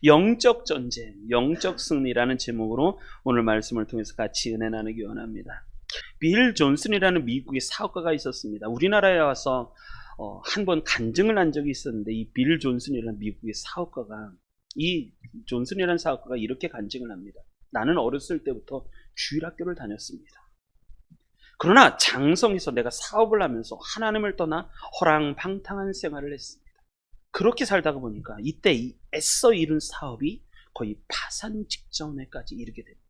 영적 전쟁, 영적 승리라는 제목으로 오늘 말씀을 통해서 같이 은혜 나누기 원합니다. 빌 존슨이라는 미국의 사업가가 있었습니다. 우리나라에 와서 한 번 간증을 한 적이 있었는데, 이 빌 존슨이라는 미국의 사업가가, 이 존슨이라는 사업가가 이렇게 간증을 합니다. 나는 어렸을 때부터 주일학교를 다녔습니다. 그러나 장성에서 내가 사업을 하면서 하나님을 떠나 허랑방탕한 생활을 했습니다. 그렇게 살다가 보니까 이때 이 애써 이룬 사업이 거의 파산 직전에까지 이르게 됩니다.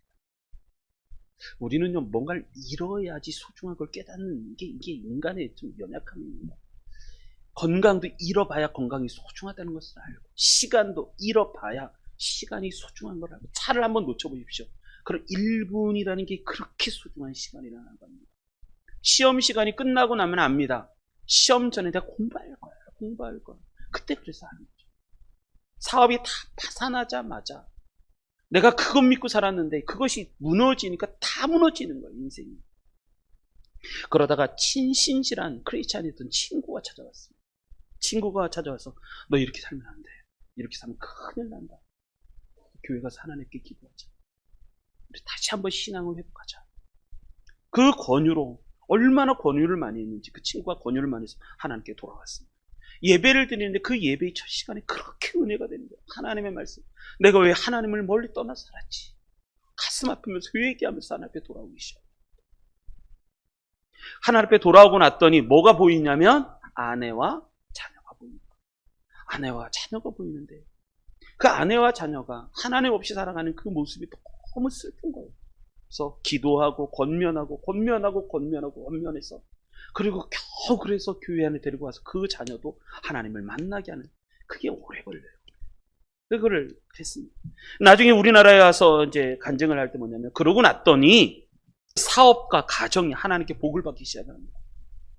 우리는요, 뭔가를 잃어야지 소중한 걸 깨닫는 이게 인간의 좀 연약함입니다. 건강도 잃어봐야 건강이 소중하다는 것을 알고, 시간도 잃어봐야 시간이 소중한 걸 알고, 차를 한번 놓쳐보십시오. 그럼 1분이라는 게 그렇게 소중한 시간이라는 겁니다. 시험 시간이 끝나고 나면 압니다. 시험 전에 내가 공부할 거야. 그때 그래서 하는 거죠. 사업이 다 파산하자마자 내가 그것 믿고 살았는데 그것이 무너지니까 다 무너지는 거예요, 인생이. 그러다가 친신실한 크리스찬이었던 친구가 찾아왔습니다. 친구가 찾아와서 너 이렇게 살면 안 돼. 이렇게 살면 큰일 난다. 교회 가서 하나님께 기도하자. 우리 다시 한번 신앙을 회복하자. 그 권유로, 얼마나 권유를 많이 했는지 그 친구가 권유를 많이 해서 하나님께 돌아왔습니다. 예배를 드리는데 그 예배의 첫 시간에 그렇게 은혜가 되는 거예요. 하나님의 말씀. 내가 왜 하나님을 멀리 떠나 살았지? 가슴 아프면서 회개하면서 하나님 앞에 돌아오기 시작합니다. 하나님 앞에 돌아오고 났더니 뭐가 보이냐면 아내와 자녀가 보입니다. 아내와 자녀가 보이는데 그 아내와 자녀가 하나님 없이 살아가는 그 모습이 너무 슬픈 거예요. 그래서 기도하고 권면해서, 그리고 겨우 그래서 교회 안에 데리고 와서 그 자녀도 하나님을 만나게 하는, 그게 오래 걸려요. 그거를 했습니다. 나중에 우리나라에 와서 이제 간증을 할 때 뭐냐면, 그러고 났더니 사업과 가정이 하나님께 복을 받기 시작합니다.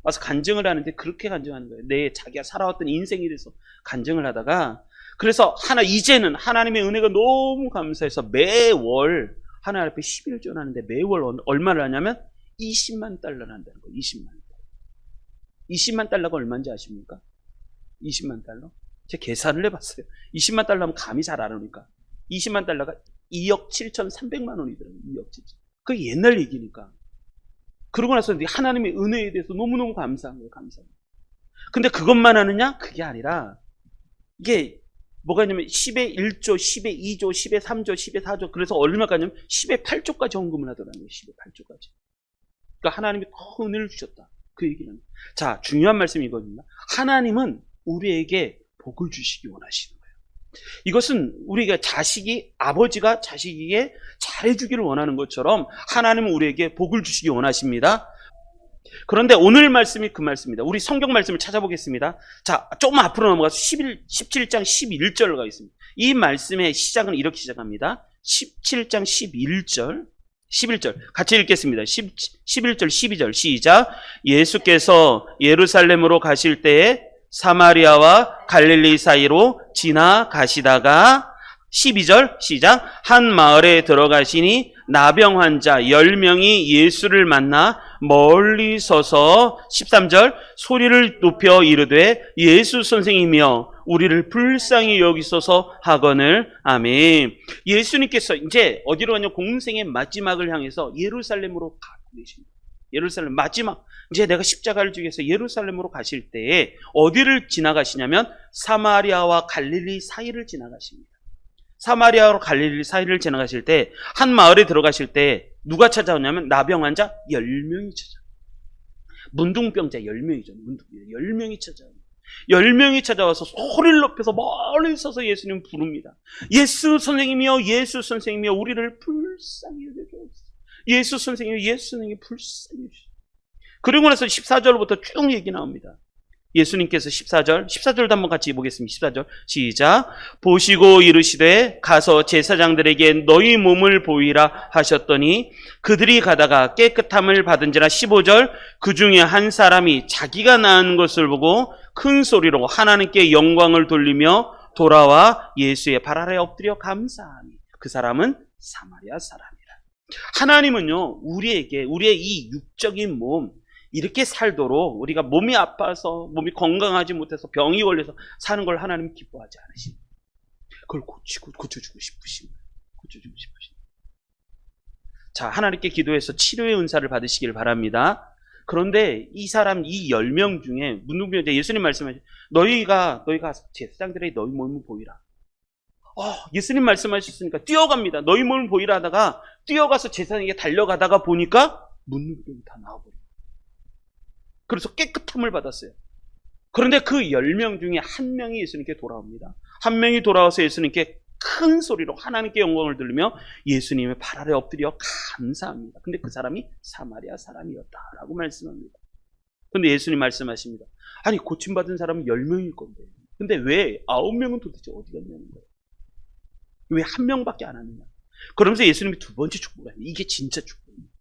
와서 간증을 하는데 그렇게 간증하는 거예요. 자기가 살아왔던 인생에 대해서 간증을 하다가, 그래서 이제는 하나님의 은혜가 너무 감사해서 매월 하나님 앞에 11조 하는데 매월 얼마를 하냐면 20만 달러를 한다는 거예요. 20만 달러. 20만 달러가 얼마인지 아십니까? 20만 달러? 제가 계산을 해봤어요. 20만 달러 하면 감이 잘 안 오니까. 20만 달러가 2억 7,300만 원이더라고요. 2억 7천. 그게 옛날 얘기니까. 그러고 나서 하나님의 은혜에 대해서 너무너무 감사한 거예요. 감사합니다. 근데 그것만 하느냐? 그게 아니라 이게 뭐가 있냐면 10의 1조, 10의 2조, 10의 3조, 10의 4조, 그래서 얼마까지 하냐면 10의 8조까지 헌금을 하더라고요. 10의 8조까지. 그러니까 하나님이 더 은혜를 주셨다. 그 얘기는. 자, 중요한 말씀이 이거입니다. 하나님은 우리에게 복을 주시기 원하시는 거예요. 이것은 우리가 아버지가 자식에게 잘해주기를 원하는 것처럼 하나님은 우리에게 복을 주시기 원하십니다. 그런데 오늘 말씀이 그 말씀입니다. 우리 성경 말씀을 찾아보겠습니다. 자, 조금 앞으로 넘어가서 17장 11절을 가겠습니다. 이 말씀의 시작은 이렇게 시작합니다. 17장 11절 같이 읽겠습니다. 11절 12절 시작. 예수께서 예루살렘으로 가실 때에 사마리아와 갈릴리 사이로 지나가시다가 12절 시작. 한 마을에 들어가시니 나병 환자 10명이 예수를 만나 멀리 서서 13절 소리를 높여 이르되 예수 선생이며 우리를 불쌍히 여기소서 하거늘. 아멘. 예수님께서 이제 어디로 가냐? 공생의 마지막을 향해서 예루살렘으로 가고 계십니다. 예루살렘 마지막, 이제 내가 십자가를 지기 위해서 예루살렘으로 가실 때에 어디를 지나가시냐면 사마리아와 갈릴리 사이를 지나가십니다. 사마리아와 갈릴리 사이를 지나가실 때 한 마을에 들어가실 때 누가 찾아오냐면 나병 환자 10명이 찾아와요. 문둥병자 10명이죠. 10명이 찾아와요. 10명이 찾아와서 소리를 높여서 멀리 서서 예수님 부릅니다. 예수 선생님이여, 예수 선생님이여, 우리를 불쌍히 여겨주옵소서. 예수 선생님이여, 예수 선생님이 불쌍히 여겨주옵소서. 그리고 나서 14절부터 쭉 얘기 나옵니다. 예수님께서 14절도 한번 같이 보겠습니다. 14절 시작. 보시고 이르시되 가서 제사장들에게 너희 몸을 보이라 하셨더니 그들이 가다가 깨끗함을 받은지라. 15절 그 중에 한 사람이 자기가 낳은 것을 보고 큰 소리로 하나님께 영광을 돌리며 돌아와 예수의 발 아래 엎드려 감사하니 그 사람은 사마리아 사람이라. 하나님은요, 우리의 이 육적인 몸 이렇게 살도록, 우리가 몸이 아파서 몸이 건강하지 못해서 병이 걸려서 사는 걸 하나님 기뻐하지 않으십니다. 그걸 고쳐주고 싶으신 거예요. 고쳐주고 싶으신 거예요. 자, 하나님께 기도해서 치료의 은사를 받으시길 바랍니다. 그런데 이 10명 중에 문둥병자 예수님 말씀하신 너희가 제사장들에게 너희 몸을 보이라. 예수님 말씀하셨으니까 뛰어갑니다. 너희 몸을 보이라 하다가 뛰어가서 제사장에게 달려가다가 보니까 문둥병이 다 나와버려요. 그래서 깨끗함을 받았어요. 그런데 그 10명 중에 한 명이 예수님께 돌아옵니다. 한 명이 돌아와서 예수님께 큰 소리로 하나님께 영광을 들으며 예수님의 발 아래 엎드려 감사합니다. 근데 그 사람이 사마리아 사람이었다라고 말씀합니다. 근데 예수님 말씀하십니다. 아니, 고침받은 사람은 10명일 건데 근데 왜 9명은 도대체 어디 갔냐는 거예요. 왜 한 명밖에 안 하느냐. 그러면서 예수님이 두 번째 축복을 합니다. 이게 진짜 축복입니다.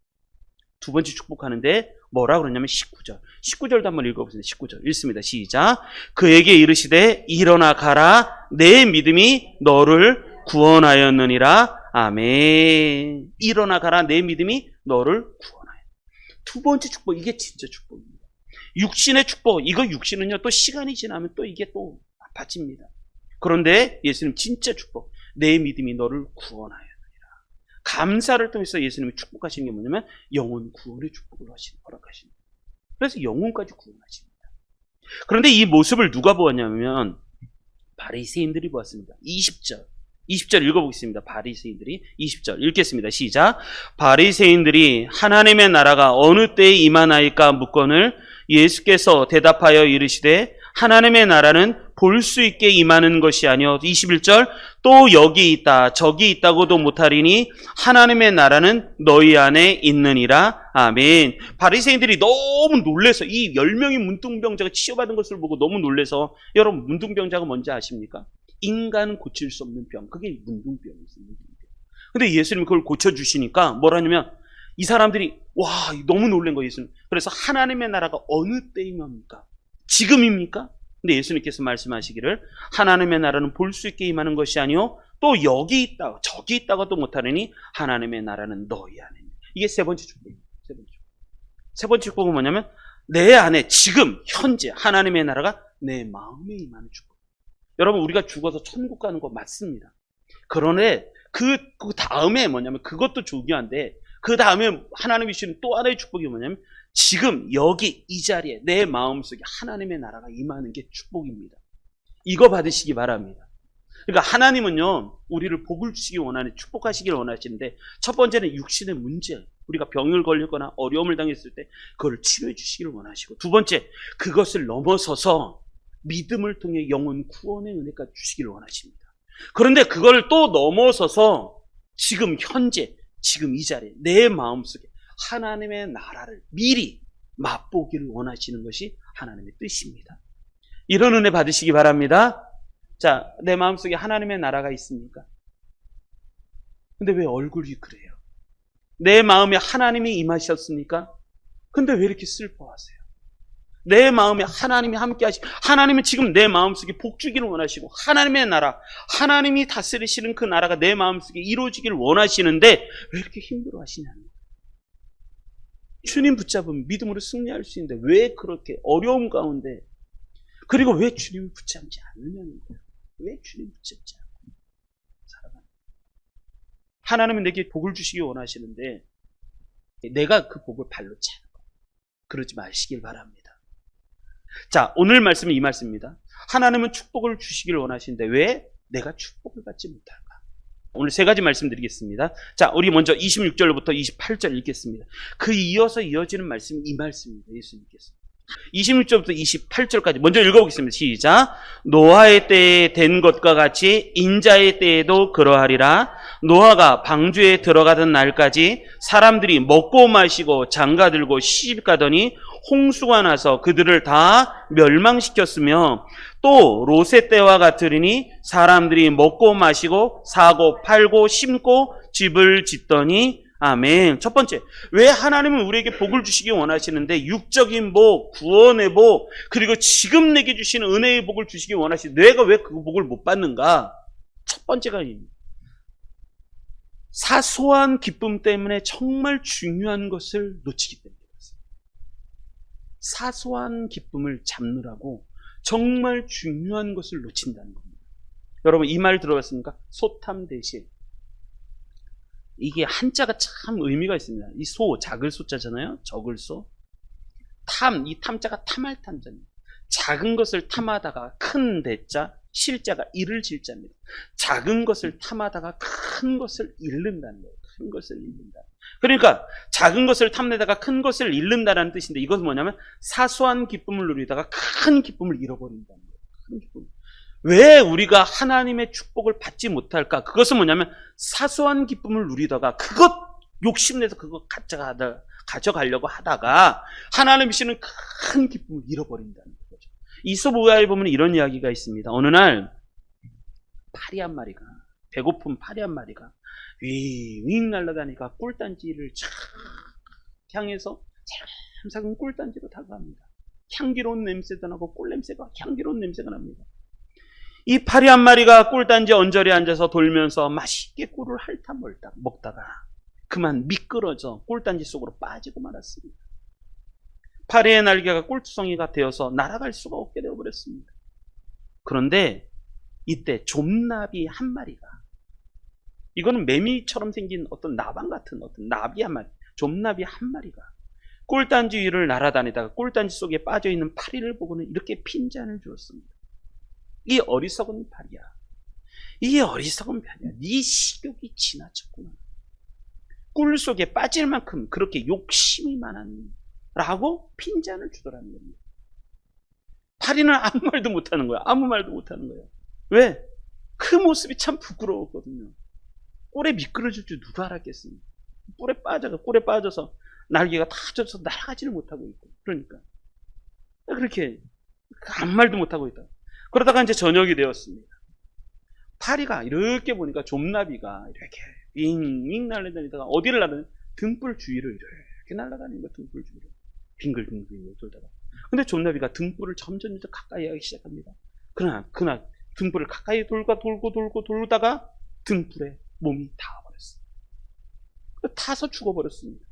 두 번째 축복하는데 뭐라고 그러냐면 19절도 한번 읽어보세요. 19절 읽습니다. 시작. 그에게 이르시되 일어나 가라. 내 믿음이 너를 구원하였느니라. 아멘. 일어나 가라. 내 믿음이 너를 구원하였느니라. 두 번째 축복, 이게 진짜 축복입니다. 육신의 축복, 이거 육신은요 또 시간이 지나면 또 이게 또 아파집니다. 그런데 예수님 진짜 축복, 내 믿음이 너를 구원하였느니라. 감사를 통해서 예수님이 축복하시는 게 뭐냐면 영혼 구원의 축복을 허락하십니다. 그래서 영혼까지 구원하십니다. 그런데 이 모습을 누가 보았냐면 바리새인들이 보았습니다. 20절 읽어보겠습니다. 바리새인들이 20절 읽겠습니다. 시작. 바리새인들이 하나님의 나라가 어느 때에 임하나이까 묻거늘 예수께서 대답하여 이르시되 하나님의 나라는 볼 수 있게 임하는 것이 아니요. 21절 또 여기 있다 저기 있다고도 못하리니 하나님의 나라는 너희 안에 있느니라. 아멘. 바리새인들이 너무 놀래서 이 10명의 문둥병자가 치료받은 것을 보고 너무 놀래서, 여러분 문둥병자가 뭔지 아십니까? 인간은 고칠 수 없는 병, 그게 문둥병이었어요. 근데 예수님이 그걸 고쳐주시니까 뭐라냐면 이 사람들이 너무 놀란 거예요. 예수님. 그래서 하나님의 나라가 어느 때임입니까? 지금입니까? 근데 예수님께서 말씀하시기를 하나님의 나라는 볼 수 있게 임하는 것이 아니요 또 여기 있다 저기 있다고도 못하느니 하나님의 나라는 너희 안에 있는. 이게 세 번째 축복입니다. 세 번째 축복은 뭐냐면 내 안에 지금 현재 하나님의 나라가 내 마음에 임하는 축복. 여러분, 우리가 죽어서 천국 가는 거 맞습니다. 그런데 그 다음에 뭐냐면 그것도 중요한데 그 다음에 하나님이 주시는 또 하나의 축복이 뭐냐면 지금 여기 이 자리에 내 마음속에 하나님의 나라가 임하는 게 축복입니다. 이거 받으시기 바랍니다. 그러니까 하나님은요 우리를 복을 주시기 원하는, 축복하시기를 원하시는데 첫 번째는 육신의 문제, 우리가 병을 걸리거나 어려움을 당했을 때 그걸 치료해 주시기를 원하시고, 두 번째 그것을 넘어서서 믿음을 통해 영혼 구원의 은혜까지 주시기를 원하십니다. 그런데 그걸 또 넘어서서 지금 현재 지금 이 자리에 내 마음속에 하나님의 나라를 미리 맛보기를 원하시는 것이 하나님의 뜻입니다. 이런 은혜 받으시기 바랍니다. 자, 내 마음속에 하나님의 나라가 있습니까? 근데 왜 얼굴이 그래요? 내 마음에 하나님이 임하셨습니까? 근데 왜 이렇게 슬퍼하세요? 내 마음에 하나님이 함께 하시고, 하나님은 지금 내 마음속에 복 주기를 원하시고, 하나님의 나라, 하나님이 다스리시는 그 나라가 내 마음속에 이루어지기를 원하시는데 왜 이렇게 힘들어 하시냐는 거예요. 주님 붙잡으면 믿음으로 승리할 수 있는데 왜 그렇게 어려움 가운데, 그리고 왜 주님을 붙잡지 않느냐는 거예요. 왜 주님 붙잡지 않고 살아가는 거예요. 하나님은 내게 복을 주시기 원하시는데 내가 그 복을 발로 차는 거예요. 그러지 마시길 바랍니다. 자, 오늘 말씀은 이 말씀입니다. 하나님은 축복을 주시기를 원하시는데 왜 내가 축복을 받지 못할까? 오늘 세 가지 말씀드리겠습니다. 자, 우리 먼저 26절부터 28절 읽겠습니다. 그 이어서 이어지는 말씀이 이 말씀입니다. 예수님께서 26절부터 28절까지 먼저 읽어보겠습니다. 시작. 노아의 때에 된 것과 같이 인자의 때에도 그러하리라. 노아가 방주에 들어가던 날까지 사람들이 먹고 마시고 장가들고 시집가더니 홍수가 나서 그들을 다 멸망시켰으며, 또 롯의 때와 같으리니 사람들이 먹고 마시고 사고 팔고 심고 집을 짓더니. 아멘. 첫 번째, 왜 하나님은 우리에게 복을 주시기 원하시는데 육적인 복, 구원의 복, 그리고 지금 내게 주시는 은혜의 복을 주시기 원하시는데 내가 왜 그 복을 못 받는가? 첫 번째가 사소한 기쁨 때문에 정말 중요한 것을 놓치기 때문에 그렇습니다. 사소한 기쁨을 잡느라고 정말 중요한 것을 놓친다는 겁니다. 여러분 이 말 들어봤습니까? 소탐 대신. 이게 한자가 참 의미가 있습니다. 이 소, 작을 소자잖아요. 적을 소. 탐, 이 탐자가 탐할 탐자입니다. 작은 것을 탐하다가 큰 대자, 실자가 잃을 실자입니다. 작은 것을 탐하다가 큰 것을 잃는다는 거예요. 큰 것을 잃는다. 그러니까 작은 것을 탐내다가 큰 것을 잃는다는 뜻인데 이것은 뭐냐면 사소한 기쁨을 누리다가 큰 기쁨을 잃어버린다는 거예요. 큰 기쁨. 왜 우리가 하나님의 축복을 받지 못할까? 그것은 뭐냐면 사소한 기쁨을 누리다가 그것 욕심내서 그거 가져가려고 하다가 하나님이 주시는 큰 기쁨을 잃어버린다는 거죠. 이솝우화에 보면 이런 이야기가 있습니다. 어느 날 파리 한 마리가, 배고픈 파리 한 마리가 윙윙 날아다니까 꿀단지를 쫙 향해서 작은 꿀단지로 다가갑니다. 향기로운 냄새도 나고 꿀냄새가 향기로운 냄새가 납니다. 이 파리 한 마리가 꿀단지 언저리에 앉아서 돌면서 맛있게 꿀을 핥아먹다가 그만 미끄러져 꿀단지 속으로 빠지고 말았습니다. 파리의 날개가 꿀투성이가 되어서 날아갈 수가 없게 되어버렸습니다. 그런데 이때 좀나비 한 마리가, 이거는 매미처럼 생긴 어떤 나방 같은 어떤 나비 한 마리, 좀나비 한 마리가 꿀단지 위를 날아다니다가 꿀단지 속에 빠져있는 파리를 보고는 이렇게 핀잔을 주었습니다. 이 어리석은 파리야. 이 어리석은 파리야. 네 식욕이 지나쳤구나. 꿀 속에 빠질 만큼 그렇게 욕심이 많았니? 라고 핀잔을 주더라는 겁니다. 파리는 아무 말도 못하는 거야. 아무 말도 못하는 거예요. 왜? 그 모습이 참 부끄러웠거든요. 꿀에 미끄러질 줄 누가 알았겠습니까? 꿀에 빠져서 날개가 다 젖어서 날아가지를 못하고 있고. 그러니까 그렇게 아무 말도 못하고 있다. 그러다가 이제 저녁이 되었습니다. 파리가 이렇게 보니까 좀나비가 이렇게 윙윙 날아다니다가 어디를 날아다니냐? 등불 주위를 이렇게 날아다니는 거야. 등불 주위를 빙글빙글 돌다가. 근데 좀나비가 등불을 점점 가까이 하기 시작합니다. 그러나 그날 등불을 가까이 돌다가 등불에 몸이 닿아버렸어요. 타서 죽어버렸습니다.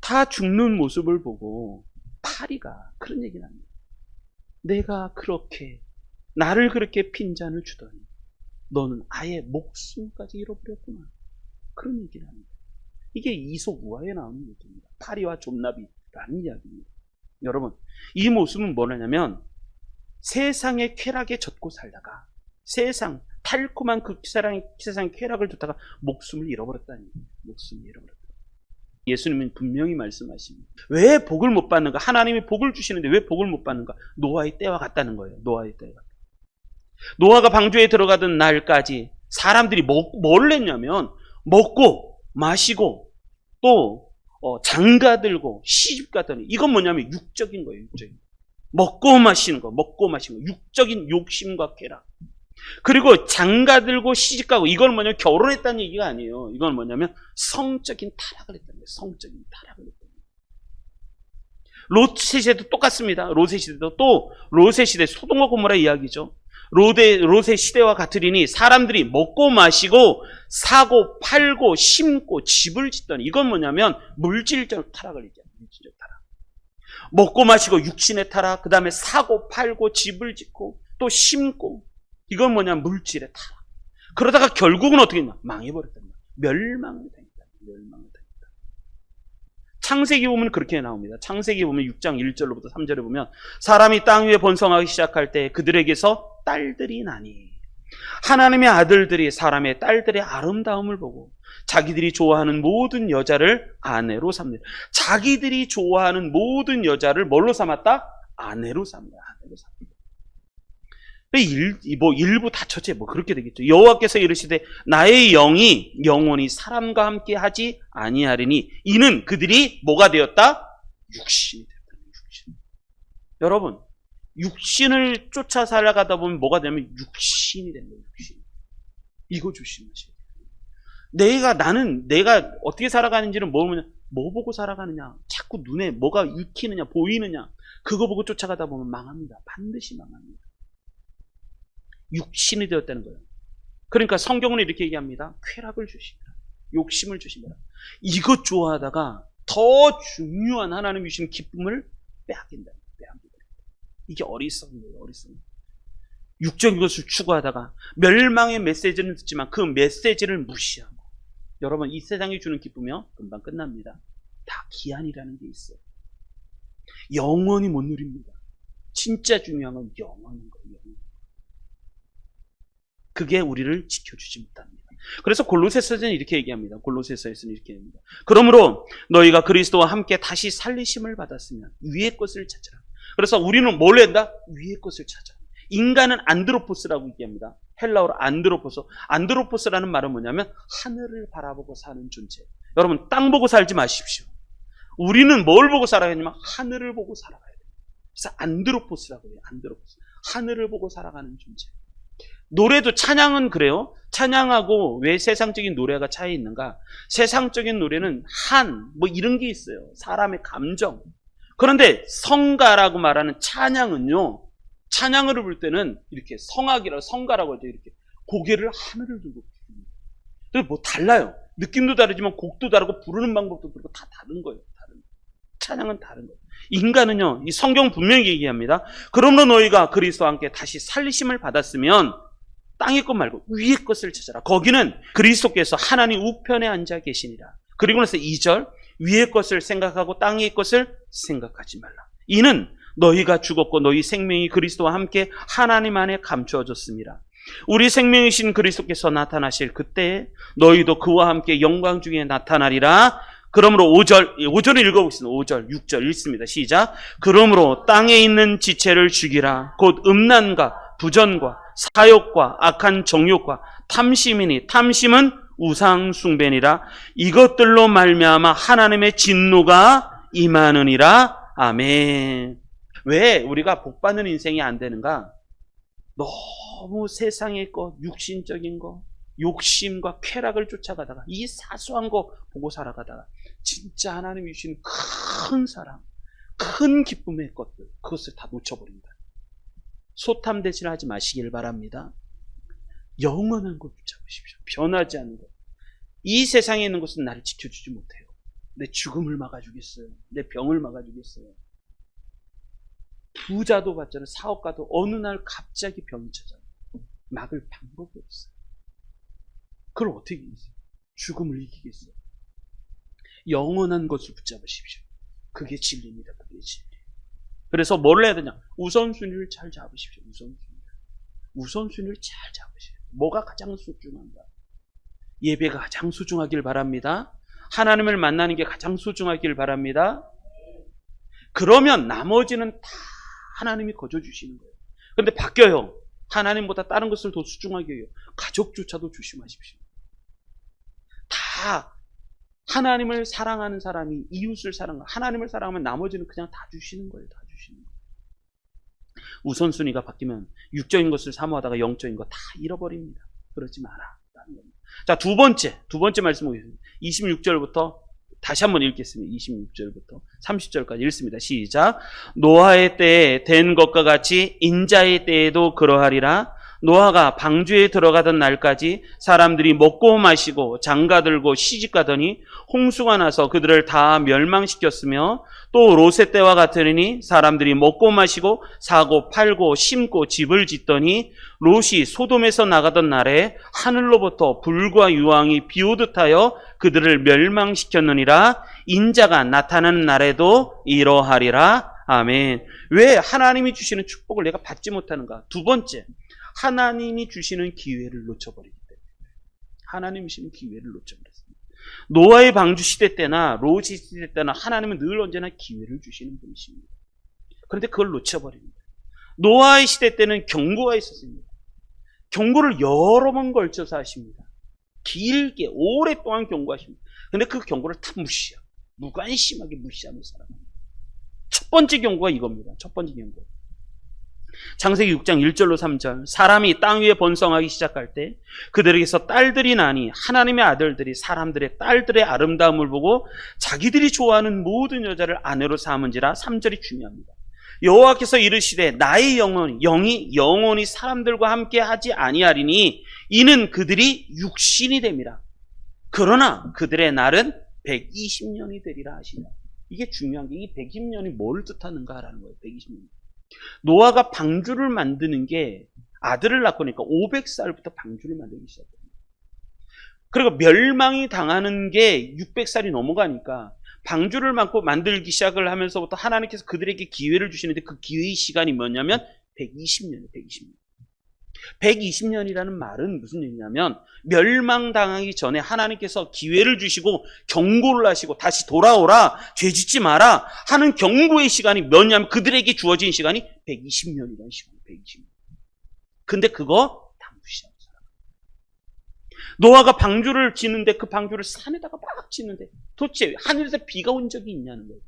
다 죽는 모습을 보고 파리가 그런 얘기를 합니다. 내가 나를 그렇게 핀잔을 주더니 너는 아예 목숨까지 잃어버렸구나. 그런 얘기를 합니다. 이게 이솝우화에 나오는 얘기입니다. 파리와 좀나비라는 이야기입니다. 여러분, 이 모습은 뭐냐면 세상의 쾌락에 젖고 살다가 달콤한 그 세상의 쾌락을 듣다가 목숨을 잃어버렸다는 얘기입니다. 목숨을 잃어버렸다. 예수님은 분명히 말씀하십니다. 왜 복을 못 받는가? 하나님이 복을 주시는데 왜 복을 못 받는가? 노아의 때와 같다는 거예요. 노아의 때와 같다. 노아가 방주에 들어가던 날까지 사람들이 뭘 했냐면 먹고 마시고 또 장가들고 시집가더니 이건 뭐냐면 육적인 거예요. 육적인. 먹고 마시는 거. 육적인 욕심과 쾌락. 그리고 장가들고 시집가고 이건 뭐냐면 결혼했다는 얘기가 아니에요. 이건 뭐냐면 성적인 타락을 했다는 거예요. 성적인 타락을 했다는 거예요. 롯 시대도 똑같습니다. 롯의 시대도 또 롯의 시대 소돔과 고모라 이야기죠. 롯의 시대와 같으리니 사람들이 먹고 마시고 사고 팔고 심고 집을 짓더니 이건 뭐냐면 물질적 타락을 얘기합니다. 물질적 타락. 먹고 마시고 육신의 타락, 그 다음에 사고 팔고 집을 짓고 또 심고 이건 뭐냐면 물질의 타락. 그러다가 결국은 어떻게 했냐? 망해버렸단 말이야. 멸망을 당했다. 창세기 보면 그렇게 나옵니다. 창세기 보면 6장 1절로부터 3절에 보면 사람이 땅 위에 번성하기 시작할 때 그들에게서 딸들이 나니 하나님의 아들들이 사람의 딸들의 아름다움을 보고 자기들이 좋아하는 모든 여자를 아내로 삼니다. 자기들이 좋아하는 모든 여자를 뭘로 삼았다? 아내로 삼니다. 일부 다처제 그렇게 되겠죠. 여호와께서 이르시되 나의 영이 영원히 사람과 함께 하지 아니하리니 이는 그들이 뭐가 되었다? 육신이 되었다. 육신. 여러분, 육신을 쫓아 살아가다 보면 뭐가 되냐면 육신이 된다. 육신. 이거 조심하셔야 돼요. 내가 어떻게 살아가는지는 뭐 보고 살아가느냐, 자꾸 눈에 뭐가 익히느냐, 보이느냐, 그거 보고 쫓아가다 보면 망합니다. 반드시 망합니다. 육신이 되었다는 거예요. 그러니까 성경은 이렇게 얘기합니다. 쾌락을 주시라. 욕심을 주시라. 이것 좋아하다가 더 중요한 하나님이 주신 기쁨을 빼앗긴다. 이게 어리석은 거예요. 어리석은. 육적인 것을 추구하다가 멸망의 메시지는 듣지만 그 메시지를 무시하고, 여러분 이 세상이 주는 기쁨이요 금방 끝납니다. 다 기한이라는 게 있어요. 영원히 못 누립니다. 진짜 중요한 건 영원인 거예요. 그게 우리를 지켜주지 못합니다. 그래서 골로새서는 이렇게 얘기합니다. 골로새서에서는 이렇게 합니다. 그러므로 너희가 그리스도와 함께 다시 살리심을 받았으면 위의 것을 찾으라. 그래서 우리는 뭘 한다? 위의 것을 찾아. 인간은 안드로포스라고 얘기합니다. 헬라어로 안드로포스. 안드로포스라는 말은 뭐냐면 하늘을 바라보고 사는 존재. 여러분 땅 보고 살지 마십시오. 우리는 뭘 보고 살아야 되냐면 하늘을 보고 살아가야 돼요. 그래서 안드로포스라고 해요. 안드로포스. 하늘을 보고 살아가는 존재. 노래도 찬양은 그래요. 찬양하고 왜 세상적인 노래가 차이 있는가? 세상적인 노래는 뭐 이런 게 있어요. 사람의 감정. 그런데 성가라고 말하는 찬양은요. 찬양을 부를 때는 이렇게 성가라고 하죠. 이렇게 고개를 하늘을 들고 부릅니다. 그래서 뭐 달라요. 느낌도 다르지만 곡도 다르고 부르는 방법도 다르고 다 다른 거예요. 찬양은 다른 거예요. 인간은요. 이 성경 분명히 얘기합니다. 그러므로 너희가 그리스도와 함께 다시 살리심을 받았으면 땅의 것 말고 위의 것을 찾아라. 거기는 그리스도께서 하나님 우편에 앉아 계시니라. 그리고 나서 2절 위의 것을 생각하고 땅의 것을 생각하지 말라. 이는 너희가 죽었고 너희 생명이 그리스도와 함께 하나님 안에 감추어졌습니다. 우리 생명이신 그리스도께서 나타나실 그때에 너희도 그와 함께 영광 중에 나타나리라. 그러므로 5절을 읽어보겠습니다. 5절, 6절 읽습니다. 시작. 그러므로 땅에 있는 지체를 죽이라. 곧 음란과 부전과 사욕과 악한 정욕과 탐심이니 탐심은 우상 숭배니라. 이것들로 말미암아 하나님의 진노가 임하느니라. 아멘. 왜 우리가 복받는 인생이 안 되는가? 너무 세상의 것, 육신적인 것, 욕심과 쾌락을 쫓아가다가 이 사소한 거 보고 살아가다가 진짜 하나님이 주시는 큰 사랑, 큰 기쁨의 것들, 그것을 다 놓쳐버린다. 소탐대질 하지 마시길 바랍니다. 영원한 것 붙잡으십시오. 변하지 않는 것. 이 세상에 있는 것은 나를 지켜주지 못해요. 내 죽음을 막아주겠어요. 내 병을 막아주겠어요. 부자도 봤잖아요. 사업가도 어느 날 갑자기 병이 찾아요. 막을 방법이 없어요. 그걸 어떻게 이기겠어요? 죽음을 이기겠어요? 영원한 것을 붙잡으십시오. 그게 진리입니다. 그게 진리. 그래서 뭘 해야 되냐? 우선순위를 잘 잡으십시오. 우선순위를 잘 잡으십시오. 뭐가 가장 소중한가? 예배가 가장 소중하길 바랍니다. 하나님을 만나는 게 가장 소중하길 바랍니다. 그러면 나머지는 다 하나님이 거저주시는 거예요. 그런데 바뀌어요. 하나님보다 다른 것을 더 소중하게 해요. 가족조차도 조심하십시오. 다 하나님을 사랑하는 사람이 이웃을 사랑하고 하나님을 사랑하면 나머지는 그냥 다 주시는 거예요. 다 주시는 거예요. 우선순위가 바뀌면 육적인 것을 사모하다가 영적인 거 다 잃어버립니다. 그러지 마라. 자, 두 번째 말씀 보겠습니다. 26절부터 다시 한번 읽겠습니다. 26절부터 30절까지 읽습니다. 시작. 노아의 때에 된 것과 같이 인자의 때에도 그러하리라. 노아가 방주에 들어가던 날까지 사람들이 먹고 마시고 장가들고 시집가더니 홍수가 나서 그들을 다 멸망시켰으며, 또 롯의 때와 같으니 사람들이 먹고 마시고 사고 팔고 심고 집을 짓더니 롯이 소돔에서 나가던 날에 하늘로부터 불과 유황이 비오듯 하여 그들을 멸망시켰느니라. 인자가 나타나는 날에도 이러하리라. 아멘. 왜 하나님이 주시는 축복을 내가 받지 못하는가? 두 번째, 하나님이 주시는 기회를 놓쳐버리기 때문에. 하나님이 주시는 기회를 놓쳐버렸습니다. 노아의 방주 시대 때나 롯 시대 때나 하나님은 늘 언제나 기회를 주시는 분이십니다. 그런데 그걸 놓쳐버립니다. 노아의 시대 때는 경고가 있었습니다. 경고를 여러 번 걸쳐서 하십니다. 길게 오랫동안 경고하십니다. 그런데 그 경고를 다 무시하고 무관심하게 무시하면서 살아갑니다. 첫 번째 경고가 이겁니다. 첫 번째 경고. 창세기 6장 1절로 3절. 사람이 땅 위에 번성하기 시작할 때 그들에게서 딸들이 나니 하나님의 아들들이 사람들의 딸들의 아름다움을 보고 자기들이 좋아하는 모든 여자를 아내로 삼은지라. 3절이 중요합니다. 여호와께서 이르시되 나의 영이 영원히 사람들과 함께 하지 아니하리니 이는 그들이 육신이 됨이라. 그러나 그들의 날은 120년이 되리라 하시라. 이게 중요한 게, 이 120년이 뭘 뜻하는가라는 거예요. 120년. 노아가 방주를 만드는 게 아들을 낳고 나니까 500살부터 방주를 만들기 시작합니다. 그리고 멸망이 당하는 게 600살이 넘어가니까 방주를 만들기 시작을 하면서부터 하나님께서 그들에게 기회를 주시는데 그 기회의 시간이 뭐냐면 120년이에요. 120년. 120년이라는 말은 무슨 얘기냐면 멸망당하기 전에 하나님께서 기회를 주시고 경고를 하시고 다시 돌아오라, 죄짓지 마라 하는 경고의 시간이 뭐냐면 그들에게 주어진 시간이 120년이라는 시간이에요. 120년. 근데 그거 다 무시하고 살아요. 노아가 방주를 짓는데 그 방주를 산에다가 막 짓는데 도대체 하늘에서 비가 온 적이 있냐는 거예요.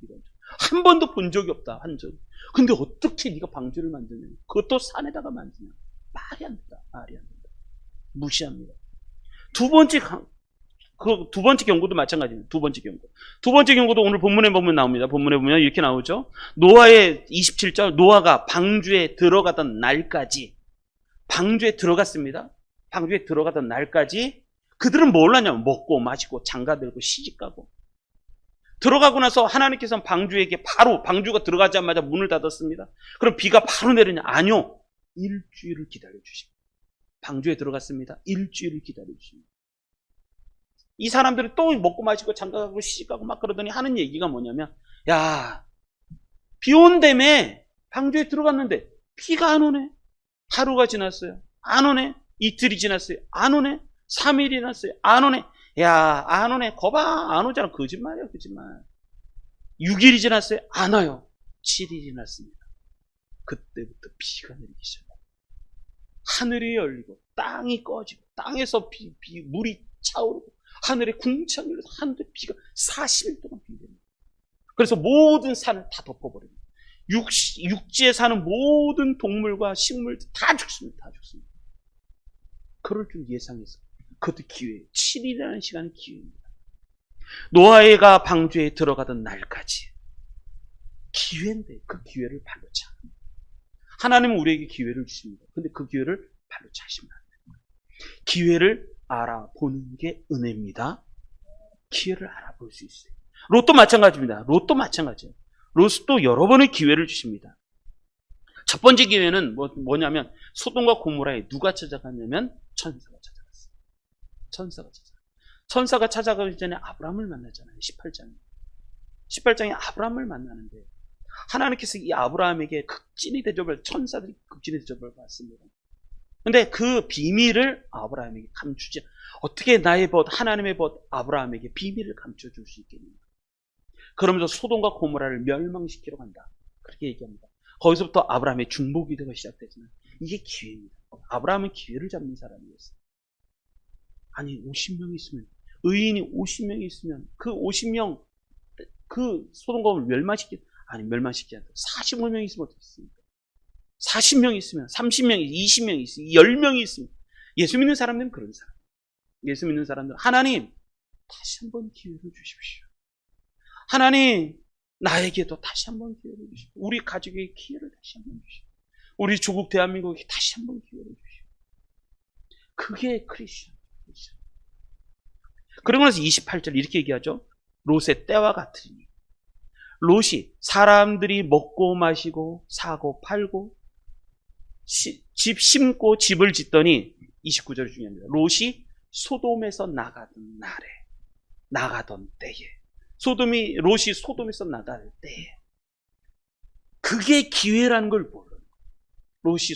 한 번도 본 적이 없다. 한 적. 근데 어떻게 네가 방주를 만드냐? 그것도 산에다가 만드냐? 말이 안 된다. 말이 안 된다. 무시합니다. 두 번째 경고도 마찬가지입니다. 두 번째 경고도 오늘 본문에 보면 나옵니다. 본문에 보면 이렇게 나오죠. 노아의 27절, 노아가 방주에 들어가던 날까지, 방주에 들어갔습니다. 방주에 들어가던 날까지 그들은 뭘 하냐면 먹고 마시고 장가들고 시집가고, 들어가고 나서 하나님께서는 방주에게 바로 방주가 들어가자마자 문을 닫았습니다. 그럼 비가 바로 내리냐? 아니요. 일주일을 기다려주십니다. 방주에 들어갔습니다. 일주일을 기다려주십니다. 이 사람들이 또 먹고 마시고 장가가고 시집가고 막 그러더니 하는 얘기가 뭐냐면, 야, 비 온다며 방주에 들어갔는데 비가 안 오네. 하루가 지났어요. 안 오네. 이틀이 지났어요. 안 오네. 3일이 지났어요. 안 오네. 야, 안 오네. 거봐. 안 오잖아. 거짓말이야, 거짓말. 6일이 지났어요. 안 와요. 7일이 지났습니다. 그때부터 비가 내리기 시작합니다. 하늘이 열리고 땅이 꺼지고 땅에서 물이 차오르고 하늘에 궁창이 열려서 하늘에 비가 40일 동안 비 내립니다. 그래서 모든 산을 다 덮어버립니다. 육지에 사는 모든 동물과 식물 다 죽습니다. 다 죽습니다. 그럴 줄 예상해서 그것도 기회예요. 7일이라는 시간은 기회입니다. 노아가 방주에 들어가던 날까지 기회인데 그 기회를 발로 차. 하나님은 우리에게 기회를 주십니다. 근데 그 기회를 발로 차시면 안 됩니다. 기회를 알아보는 게 은혜입니다. 기회를 알아볼 수 있어요. 롯도 마찬가지입니다. 롯도 마찬가지예요. 롯도 여러 번의 기회를 주십니다. 첫 번째 기회는 뭐냐면 소돔과 고모라에 누가 찾아갔냐면 천사가 찾아갔어요. 천사가 찾아가기 전에 아브라함을 만나잖아요. 18장에 아브라함을 만나는데 하나님께서 이 아브라함에게 극진히 대접을, 천사들이 극진히 대접을 받습니다. 근데 그 비밀을 아브라함에게 감추지, 어떻게 나의 벗, 하나님의 벗 아브라함에게 비밀을 감춰줄 수 있겠는가? 그러면서 소돔과 고모라를 멸망시키러 간다. 그렇게 얘기합니다. 거기서부터 아브라함의 중보기도가 시작되지만 이게 기회입니다. 아브라함은 기회를 잡는 사람이었어요. 아니 50명이 있으면, 의인이 50명이 있으면 그 50명, 그 소돔과 고모라를 멸망시키지 않다. 45명이 있으면 어떻겠습니까? 40명이 있으면, 30명이, 20명이 있으면, 10명이 있으면, 예수 믿는 사람들은 그런 사람. 예수 믿는 사람들은 하나님 다시 한번 기회를 주십시오. 하나님 나에게도 다시 한번 기회를 주십시오. 우리 가족에게 기회를 다시 한번 주십시오. 우리 조국 대한민국에 다시 한번 기회를 주십시오. 그게 크리스천. 그러고 나서 28절 이렇게 얘기하죠. 롯의 때와 같으니. 롯이 사람들이 먹고 마시고 사고 팔고 집 심고 집을 짓더니 29절 중요합니다. 롯이 소돔에서 나가던 때에 롯이 소돔에서 나갈 때에 그게 기회라는 걸 모르는 거예요. 롯이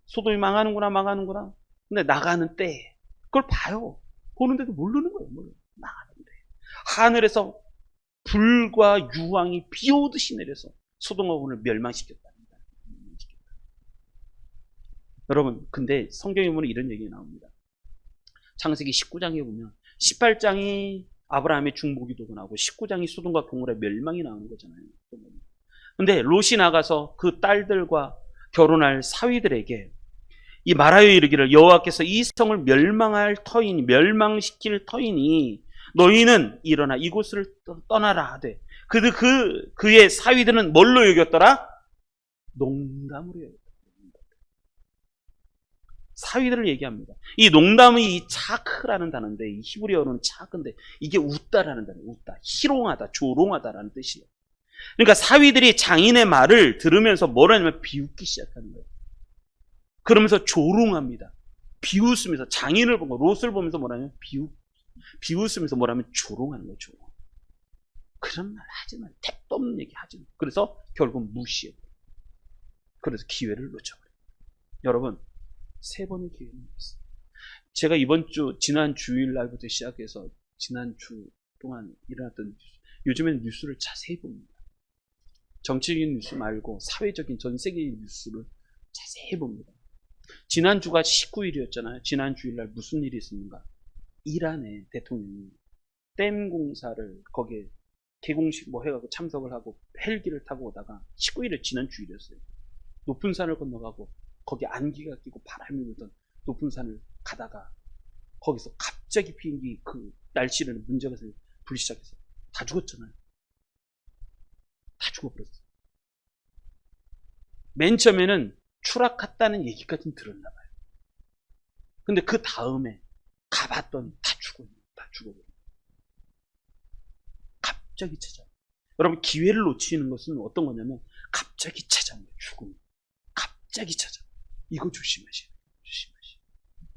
소돔이 망하는구나. 근데 나가는 때에 그걸 봐요. 보는데도 모르는 거예요. 나가는 때 하늘에서 불과 유황이 비 오듯이 내려서 소돔과 고모라를 멸망시켰다. 여러분, 근데 성경에 보면 이런 얘기가 나옵니다. 창세기 19장에 보면 18장이 아브라함의 중보기도가 나오고 19장이 소돔과 고모라의 멸망이 나오는 거잖아요. 근데 롯이 나가서 그 딸들과 결혼할 사위들에게 이 말하여 이르기를 여호와께서 이 성을 멸망시킬 터이니 너희는 일어나 이곳을 떠나라 하되 그의 사위들은 뭘로 여겼더라? 농담으로 여겼다. 사위들을 얘기합니다. 이 농담의 이 차크라는 단어인데 이 히브리어로는 차크인데 이게 웃다라는 단어예요. 웃다, 희롱하다, 조롱하다라는 뜻이에요. 그러니까 사위들이 장인의 말을 들으면서 뭐라냐면 비웃기 시작하는 거예요. 그러면서 조롱합니다. 비웃으면서 장인을 보고 롯을 보면서 뭐라면 비웃으면서 뭐라면 조롱하는 거예요. 조롱. 그런 말 하지 마. 택도 없는 얘기 하지 마. 그래서 결국 무시해. 그래서 기회를 놓쳐버려요. 여러분, 3번의 기회는 있어요. 제가 지난 주일날부터 시작해서 지난 주 동안 일어났던 뉴스, 요즘에는 뉴스를 자세히 봅니다. 정치적인 뉴스 말고 사회적인 전 세계의 뉴스를 자세히 봅니다. 지난주가 19일이었잖아요. 지난 주일날 무슨 일이 있었는가? 이란의 대통령이 댐 공사를 거기에 개공식 뭐 해가지고 참석을 하고 헬기를 타고 오다가 19일에 지난 주일이었어요. 높은 산을 건너가고 거기 안개가 끼고 바람이 불던 높은 산을 가다가 거기서 갑자기 비행기 그 날씨를 문제가 생겨 불이 시작해서 다 죽었잖아요. 다 죽어버렸어요. 맨 처음에는 추락했다는 얘기까지는 들었나 봐요. 근데 그 다음에 가봤더니 다 죽어버려요. 갑자기 찾아와요. 여러분, 기회를 놓치는 것은 어떤 거냐면 갑자기 찾아오는 거예요. 죽음. 갑자기 찾아와요. 이거 조심하셔야 돼요. 조심하셔야 돼요.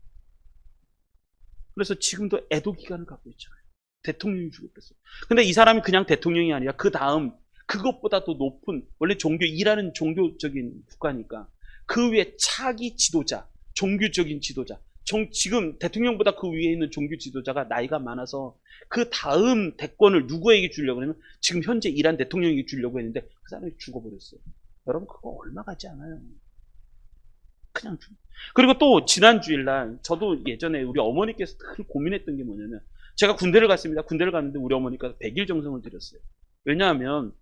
그래서 지금도 애도 기간을 갖고 있잖아요. 대통령이 죽어버렸어요. 근데 이 사람이 그냥 대통령이 아니라 그 다음 그것보다 더 높은, 원래 이란은 종교적인 국가니까 그 위에 차기 지도자, 종교적인 지도자, 지금 대통령보다 그 위에 있는 종교 지도자가 나이가 많아서 그 다음 대권을 누구에게 주려고 하냐면 지금 현재 이란 대통령에게 주려고 했는데 그 사람이 죽어버렸어요. 여러분, 그거 얼마 가지 않아요. 그냥 그리고 또 지난 주일날 저도 예전에 우리 어머니께서 늘 고민했던 게 뭐냐면, 제가 군대를 갔습니다. 군대를 갔는데 우리 어머니가 100일 정성을 드렸어요. 왜냐하면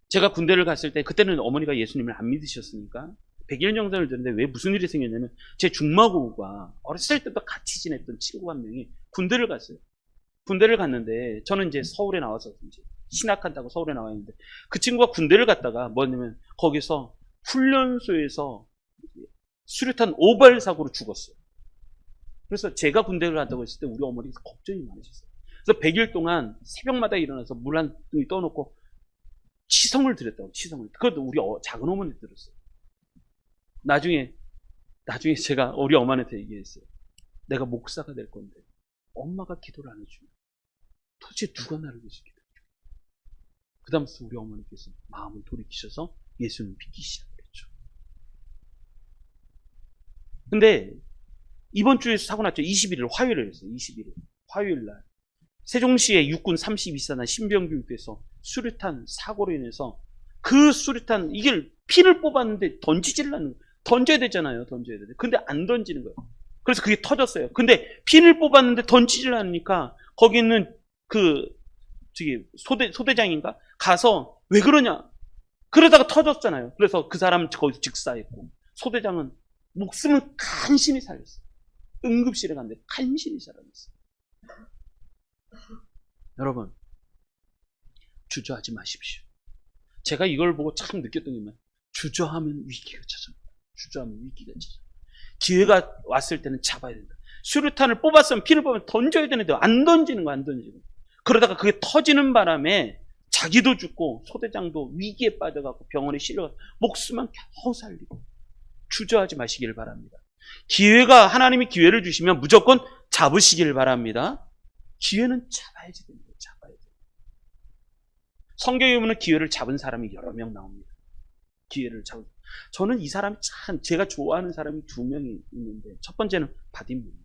제가 군대를 갔을 때 그때는 어머니가 예수님을 안 믿으셨으니까 100일 정성을 드렸는데 왜 무슨 일이 생겼냐면, 제 중마고우가 어렸을 때부터 같이 지냈던 친구 한 명이 군대를 갔어요. 군대를 갔는데 저는 이제 서울에 나와서 이제 신학한다고 서울에 나와 있는데, 그 친구가 군대를 갔다가 뭐냐면 거기서 훈련소에서 수류탄 오발 사고로 죽었어요. 그래서 제가 군대를 갔다고 했을 때 우리 어머니가 걱정이 많으셨어요. 그래서 100일 동안 새벽마다 일어나서 물 한 둥이 떠놓고 치성을 드렸다고. 치성을. 그것도 우리 작은 어머니 들었어요. 나중에 제가 우리 어머니한테 얘기했어요. 내가 목사가 될 건데 엄마가 기도를 안 해주면 도대체 누가 나를 위해서 기도해 줄까? 그 다음부터 우리 어머니께서 마음을 돌이키셔서 예수님을 믿기 시작했죠. 근데 이번 주에 사고 났죠. 21일 화요일에 했어요. 21일 화요일 날 세종시의 육군 32사단 신병교육대에서 수류탄 사고로 인해서 그 수류탄, 이게 피를 뽑았는데 던져야 되잖아요. 던져야 돼. 근데 안 던지는 거예요. 그래서 그게 터졌어요. 근데 핀을 뽑았는데 던지질 않으니까 거기 있는 소대장인가? 가서 왜 그러냐? 그러다가 터졌잖아요. 그래서 그 사람은 거기서 즉사했고, 소대장은 목숨을 간신히 살렸어요. 응급실에 갔는데 간신히 살아났어요. 여러분, 주저하지 마십시오. 제가 이걸 보고 참 느꼈던 게 뭐예요? 주저하면 위기가 찾아옵니다. 주저하면 위기가 찾아옵니다. 기회가 왔을 때는 잡아야 된다. 수류탄을 뽑았으면, 피를 뽑으면 던져야 되는데 안 던지는 거야, 안 던지는 거야. 그러다가 그게 터지는 바람에 자기도 죽고 소대장도 위기에 빠져갖고 병원에 실려가서 목숨만 겨우 살리고. 주저하지 마시길 바랍니다. 하나님이 기회를 주시면 무조건 잡으시길 바랍니다. 기회는 잡아야지 됩니다. 잡아야 돼요. 성경에 보면 기회를 잡은 사람이 여러 명 나옵니다. 기회를 잡은. 저는 이 사람이 참, 제가 좋아하는 사람이 2명이 있는데, 첫 번째는 바디입니다.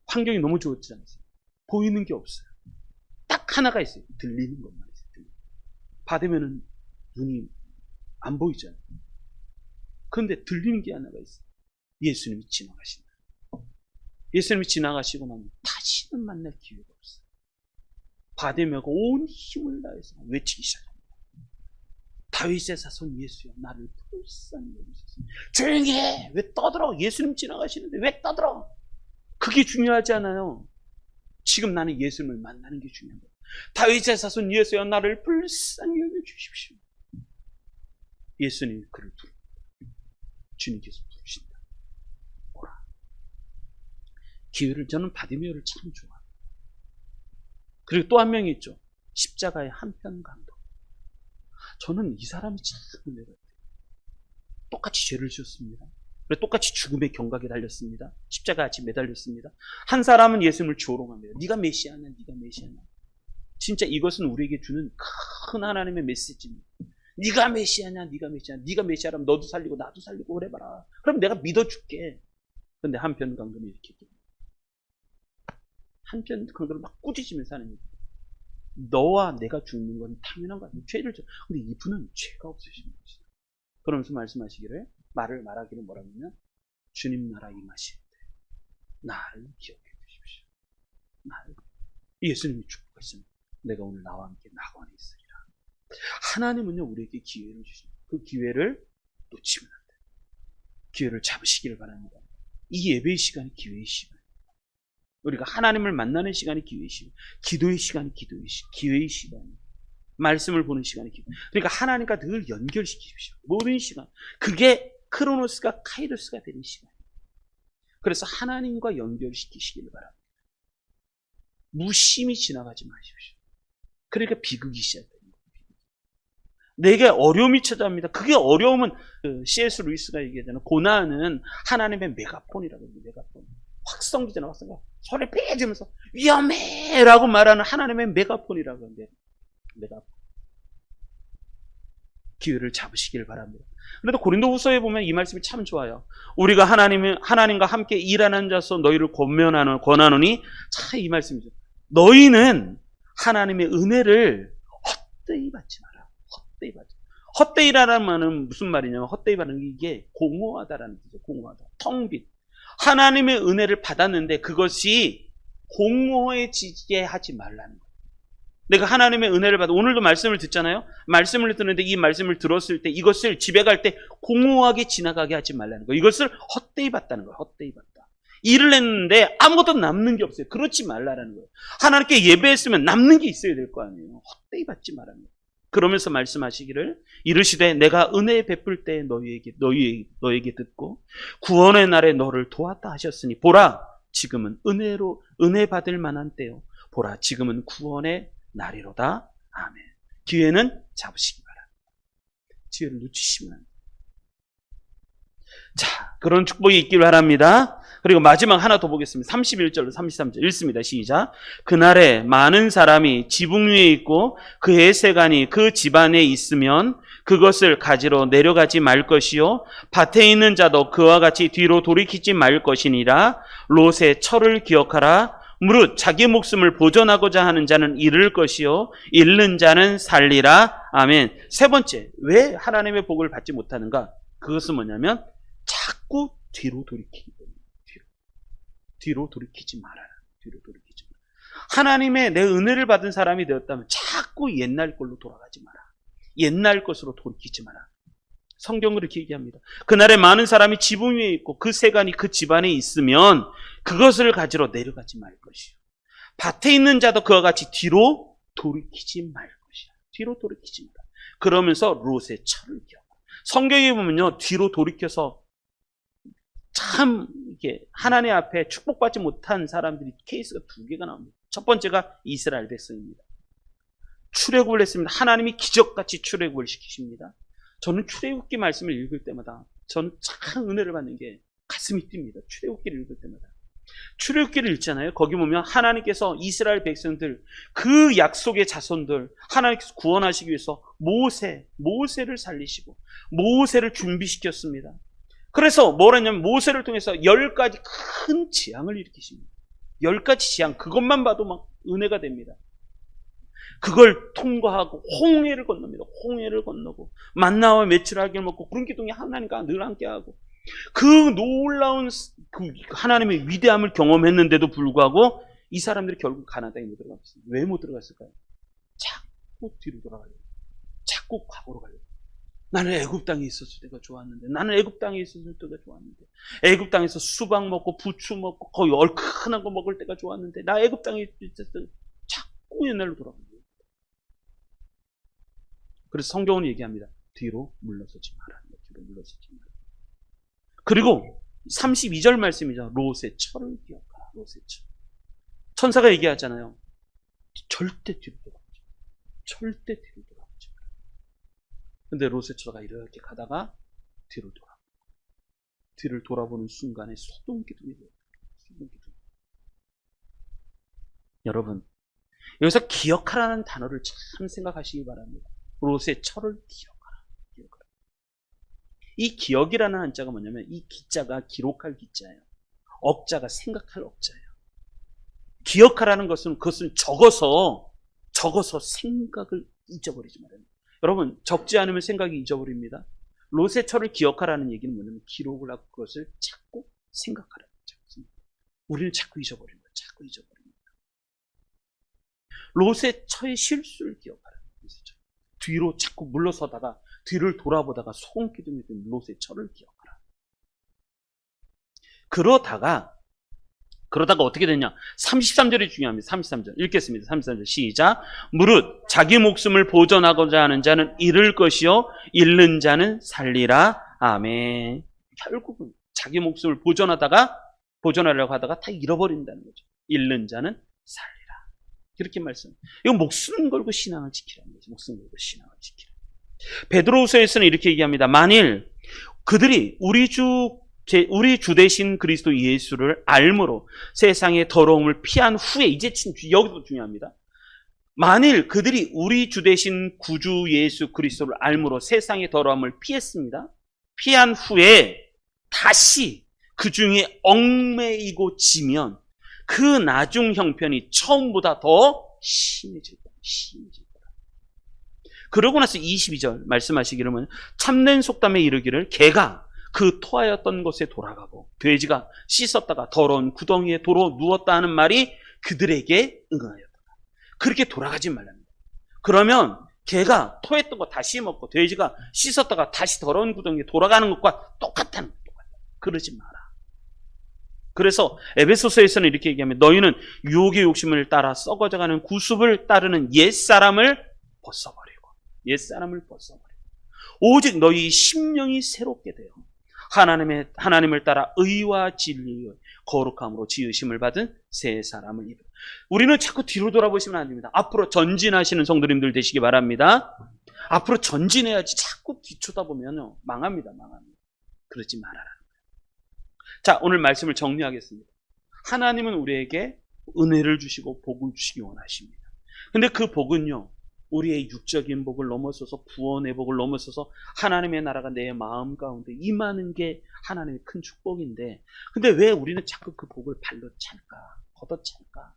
환경이 너무 좋지 않습니까? 보이는 게 없어요. 딱 하나가 있어요. 들리는 것만 있어요. 받으면은 눈이 안 보이잖아요. 그런데 들리는 게 하나가 있어요. 예수님이 지나가신다. 예수님이 지나가시고 나면 다시는 만날 기회가 없어요. 바디메가 온 힘을 다해서 외치기 시작합니다. 다윗의 자손 예수여, 나를 불쌍히 여기소서. 조용히 해! 왜 떠들어? 예수님 지나가시는데 왜 떠들어? 그게 중요하지 않아요. 지금 나는 예수님을 만나는 게 중요한 거예요. 다윗의 자손 예수여, 나를 불쌍히 여겨주십시오. 예수님이 그를 부릅니다. 주님께서 부르신다. 오라. 기회를, 저는 바디메어를 참 좋아합니다. 그리고 또 한 명이 있죠. 십자가의 한편 강도. 저는 이 사람이 참 은혜가 돼요. 똑같이 죄를 지었습니다. 그리고 똑같이 죽음의 경각에 달렸습니다. 십자가 같이 매달렸습니다. 한 사람은 예수님을 조롱합니다. 네가 메시아냐, 네가 메시아냐. 진짜 이것은 우리에게 주는 큰 하나님의 메시지입니다. 네가 메시아냐, 네가 메시아냐. 네가 메시아라면 너도 살리고 나도 살리고 그래봐라. 그럼 내가 믿어줄게. 근데 한편 강도는 이렇게 한편 강도는 막 꾸짖으면서 하는 얘기. 너와 내가 죽는 건 당연한 거 아니야. 죄를 져. 근데 이분은 죄가 없으신 분이시다. 그러면서 말하기를 뭐라냐면 주님 나라 임하실 때 나를 기억해 주십시오. 나를. 예수님이 축복하시면 내가 오늘 나와 함께 낙원에 있으리라. 하나님은요 우리에게 기회를 주십니다. 그 기회를 놓치면 안 돼요. 기회를 잡으시기를 바랍니다. 이 예배의 시간이 기회의 시간입니다. 우리가 하나님을 만나는 시간이 기회의 시간, 기도의 시간이 기회의 시간입니다. 말씀을 보는 시간이 기회. 그러니까 하나님과 늘 연결시키십시오. 모든 시간. 그게 크로노스가 카이로스가 되는 시간입니다. 그래서 하나님과 연결시키시기를 바랍니다. 무심히 지나가지 마십시오. 그러니까 비극이 시작됩니다. 내게 어려움이 찾아옵니다. 그게 어려움은 C.S. 루이스가 얘기하잖아요. 고난은 하나님의 메가폰이라고 해요. 메가폰. 확성기잖아, 확성기. 소리를 빼주면서 위험해! 라고 말하는 하나님의 메가폰이라고 하는데 메가폰. 기회를 잡으시길 바랍니다. 그래도 고린도후서에 보면 이 말씀이 참 좋아요. 우리가 하나님과 함께 일하는 자서 너희를 권하노니 참 이 말씀이죠. 너희는 하나님의 은혜를 헛되이 받지 마라. 헛되이 받지. 헛되이라는 말은 무슨 말이냐면 헛되이 받는 게 이게 공허하다라는 뜻이죠. 공허하다. 텅 빈. 하나님의 은혜를 받았는데 그것이 공허해지게 하지 말라는 거예요. 내가 하나님의 은혜를 받아 오늘도 말씀을 듣잖아요. 말씀을 듣는데 이 말씀을 들었을 때 이것을 집에 갈 때 공허하게 지나가게 하지 말라는 거예요. 이것을 헛되이 받다는 거예요. 헛되이 받다. 일을 했는데 아무것도 남는 게 없어요. 그렇지 말라는 거예요. 하나님께 예배했으면 남는 게 있어야 될 거 아니에요. 헛되이 받지 말라는 거예요. 그러면서 말씀하시기를 이르시되 내가 은혜 베풀 때 너희에게 듣고 구원의 날에 너를 도왔다 하셨으니 보라 지금은 은혜 받을 만한 때요. 보라 지금은 구원의 날이로다. 아멘. 기회는 잡으시기 바랍니다. 기회를 놓치시면 안 돼요. 자, 그런 축복이 있기를 바랍니다. 그리고 마지막 하나 더 보겠습니다. 31절로 33절 읽습니다. 시작. 그날에 많은 사람이 지붕 위에 있고 그의 세간이 그 집안에 있으면 그것을 가지러 내려가지 말 것이요 밭에 있는 자도 그와 같이 뒤로 돌이키지 말 것이니라. 롯의 철을 기억하라. 무릇 자기 목숨을 보존하고자 하는 자는 잃을 것이요 잃는 자는 살리라. 아멘. 세 번째, 왜 하나님의 복을 받지 못하는가? 그것은 뭐냐면 자꾸 뒤로 돌이키기 때문에. 뒤로 돌이키지 말아라. 뒤로 돌이키지 마라. 하나님의 내 은혜를 받은 사람이 되었다면 자꾸 옛날 걸로 돌아가지 마라. 옛날 것으로 돌이키지 마라. 성경은 이렇게 얘기합니다. 그날에 많은 사람이 지붕 위에 있고 그 세간이 그 집안에 있으면 그것을 가지러 내려가지 말 것이요. 밭에 있는 자도 그와 같이 뒤로 돌이키지 말 것이야. 뒤로 돌이키지 마라. 그러면서 롯의 철을 기억. 성경에 보면요, 뒤로 돌이켜서 참 이게 하나님 앞에 축복받지 못한 사람들이 케이스가 두 개가 나옵니다. 첫 번째가 이스라엘 백성입니다. 출애굽을 했습니다. 하나님이 기적같이 출애굽을 시키십니다. 저는 출애굽기 말씀을 읽을 때마다 저는 참 은혜를 받는 게 가슴이 뜁니다. 출애굽기를 읽을 때마다. 출애굽기를 읽잖아요. 거기 보면 하나님께서 이스라엘 백성들 그 약속의 자손들 하나님께서 구원하시기 위해서 모세를 살리시고 모세를 준비시켰습니다. 그래서 뭘 했냐면 모세를 통해서 10가지 큰 재앙을 일으키십니다. 10가지 재앙, 그것만 봐도 막 은혜가 됩니다. 그걸 통과하고 홍해를 건넙니다. 홍해를 건너고 만나와 메추라기를 먹고 구름 기둥이 하나님과 늘 함께하고 그 놀라운 그 하나님의 위대함을 경험했는데도 불구하고 이 사람들이 결국 가나안에 못 들어갔어요. 왜 못 들어갔을까요? 자꾸 뒤로 돌아가려고, 자꾸 과거로 가려고. 나는 애굽 땅에 있었을 때가 좋았는데, 나는 애굽 땅에 있었을 때가 좋았는데, 애굽 땅에서 수박 먹고 부추 먹고 거의 얼큰한 거 먹을 때가 좋았는데, 나 애굽 땅에 있었을 때 자꾸 옛날로 돌아가는 거예요. 그래서 성경은 얘기합니다. 뒤로 물러서지 마라. 뒤로 물러서지 마라. 그리고 32절 말씀이죠. 롯의 철을 기억하라. 롯의 철. 천사가 얘기하잖아요. 절대 뒤로 돌아가지 마라. 절대 뒤로 돌아가지 마라. 근데 롯의 철가 이렇게 가다가 뒤로 돌아가. 뒤를 돌아보는 순간에 소동기둥이 돼요. 소동기둥. 여러분, 여기서 기억하라는 단어를 참 생각하시기 바랍니다. 롯의 철을 기억하라. 기억하라. 이 기억이라는 한자가 뭐냐면 이 기자가 기록할 기자예요. 억자가 생각할 억자예요. 기억하라는 것은 그것을 적어서 생각을 잊어버리지 말아요. 여러분, 적지 않으면 생각이 잊어버립니다. 롯의 철을 기억하라는 얘기는 뭐냐면 기록을 하고 그것을 찾고 생각하라는 거죠. 우리는 자꾸 잊어버립니다. 자꾸 잊어버립니다. 롯의 처의 실수를 기억하라는 거죠. 뒤로 자꾸 물러서다가 뒤를 돌아보다가 소금기둥이 된 롯의 처를 기억하라. 그러다가 어떻게 됐냐? 33절이 중요합니다. 33절 읽겠습니다. 33절 시작. 무릇 자기 목숨을 보존하고자 하는 자는 잃을 것이요 잃는 자는 살리라. 아멘. 결국은 자기 목숨을 보존하려고 하다가 다 잃어버린다는 거죠. 잃는 자는 살리라. 그렇게 말씀. 이거 목숨 걸고 신앙을 지키라는 거죠. 목숨 걸고 신앙을 지키라. 베드로후서에서는 이렇게 얘기합니다. 만일 그들이 우리 주 대신 그리스도 예수를 알므로 세상의 더러움을 피한 후에, 이제 여기도 중요합니다. 만일 그들이 우리 주 대신 구주 예수 그리스도를 알므로 세상의 더러움을 피했습니다. 피한 후에 다시 그 중에 얽매이고 지면 그 나중 형편이 처음보다 더 심해질 거다. 그러고 나서 22절 말씀하시기를 참된 속담에 이르기를 개가 그 토하였던 곳에 돌아가고 돼지가 씻었다가 더러운 구덩이에 도로 누웠다 하는 말이 그들에게 응하였다. 그렇게 돌아가지 말랍니다. 그러면 개가 토했던 거 다시 먹고 돼지가 씻었다가 다시 더러운 구덩이에 돌아가는 것과 똑같다는 거예요. 그러지 마라. 그래서 에베소서에서는 이렇게 얘기하면 너희는 유혹의 욕심을 따라 썩어져가는 구습을 따르는 옛사람을 벗어버리고 오직 너희 심령이 새롭게 되어 하나님을 따라 의와 진리의 거룩함으로 지으심을 받은 새 사람을 입으라. 우리는 자꾸 뒤로 돌아보시면 안 됩니다. 앞으로 전진하시는 성도님들 되시기 바랍니다. 앞으로 전진해야지 자꾸 뒤쳐다보면 망합니다. 그러지 말아라. 자, 오늘 말씀을 정리하겠습니다. 하나님은 우리에게 은혜를 주시고 복을 주시기 원하십니다. 근데 그 복은요, 우리의 육적인 복을 넘어서서 구원의 복을 넘어서서 하나님의 나라가 내 마음 가운데 임하는 게 하나님의 큰 축복인데, 근데 왜 우리는 자꾸 그 복을 발로 찰까? 걷어찰까?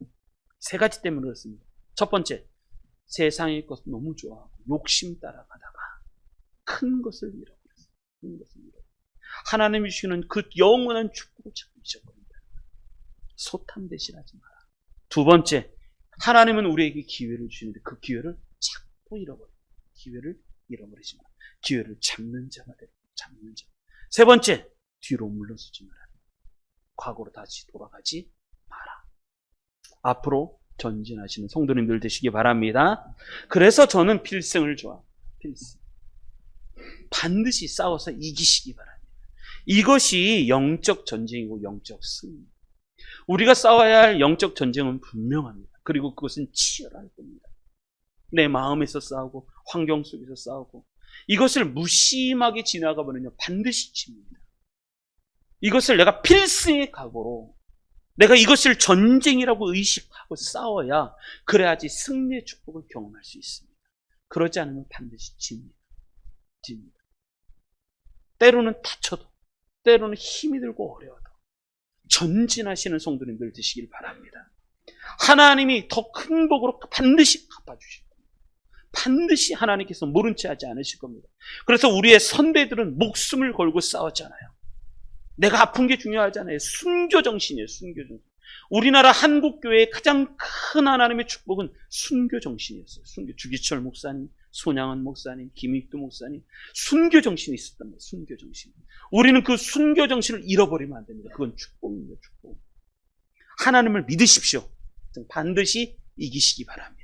세 가지 때문에 그렇습니다. 첫 번째, 세상의 것을 너무 좋아하고 욕심 따라가다가 큰 것을 잃어버렸어요. 하나님이 주시는 그 영원한 축복을 자꾸 잊어버린다. 소탐 대신하지 마라. 두 번째, 하나님은 우리에게 기회를 주시는데 그 기회를 자꾸 잃어버리지 마라. 기회를 잡는 자가 되라. 세 번째, 뒤로 물러서지 마라. 과거로 다시 돌아가지 마라. 앞으로 전진하시는 성도님들 되시기 바랍니다. 그래서 저는 필승을 좋아합니다. 필승. 반드시 싸워서 이기시기 바랍니다. 이것이 영적 전쟁이고 영적 승리. 우리가 싸워야 할 영적 전쟁은 분명합니다. 그리고 그것은 치열할 겁니다. 내 마음에서 싸우고 환경 속에서 싸우고 이것을 무심하게 지나가버리면 반드시 집니다. 이것을 내가 필승의 각오로 내가 이것을 전쟁이라고 의식하고 싸워야 그래야지 승리의 축복을 경험할 수 있습니다. 그러지 않으면 반드시 집니다. 때로는 다쳐도 때로는 힘이 들고 어려워도 전진하시는 성도님들 되시길 바랍니다. 하나님이 더 큰 복으로 반드시 갚아주실 겁니다. 반드시 하나님께서 모른 채 하지 않으실 겁니다. 그래서 우리의 선배들은 목숨을 걸고 싸웠잖아요. 내가 아픈 게 중요하잖아요. 순교정신이에요. 순교정신. 우리나라 한국교회의 가장 큰 하나님의 축복은 순교정신이었어요. 주기철 목사님, 손양원 목사님, 김익두 목사님, 순교정신이 있었단 말이에요. 순교정신. 우리는 그 순교정신을 잃어버리면 안 됩니다. 그건 축복입니다. 축복. 하나님을 믿으십시오. 반드시 이기시기 바랍니다.